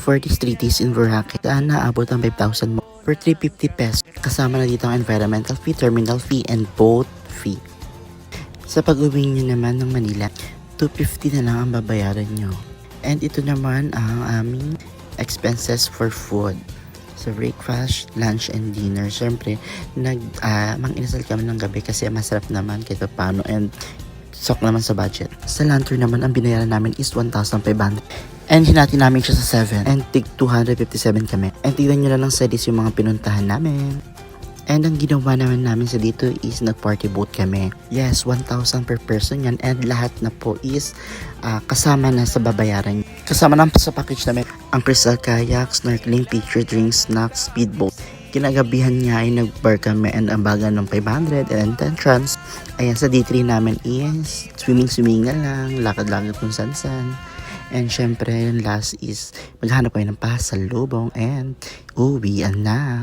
for these 3 days in Boracay, saan naabot ang 5,000 mo for 350 pesos. Kasama na dito ang environmental fee, terminal fee, and boat fee. Sa pag-uwi nyo naman ng Manila, 250 na lang ang babayaran nyo. And ito naman ang aming expenses for food. So breakfast, lunch, and dinner. Siyempre, mang-inasal kami ng gabi kasi masarap naman kahit paano and sok naman sa budget. Sa lantern naman, ang binayaran namin is 1,500. And hinati namin siya sa 7. And tig 257 kami. And tignan nyo na lang sa list yung mga pinuntahan namin. And ang ginawa namin sa dito is nag-party boat kami. Yes, 1,000 per person yan. And lahat na po is kasama na sa babayaran. Kasama na sa package namin ang crystal kayak, snorkeling, picture, drinks, snacks, speedboat. Kinagabihan niya ay nag-bar kami and ang baga ng 500 and entrance. Ayan, sa D3 namin is swimming na lang, lakad-lakad kung san-san. And syempre, yung last is maghanap kayo ng pasalubong and uwian na.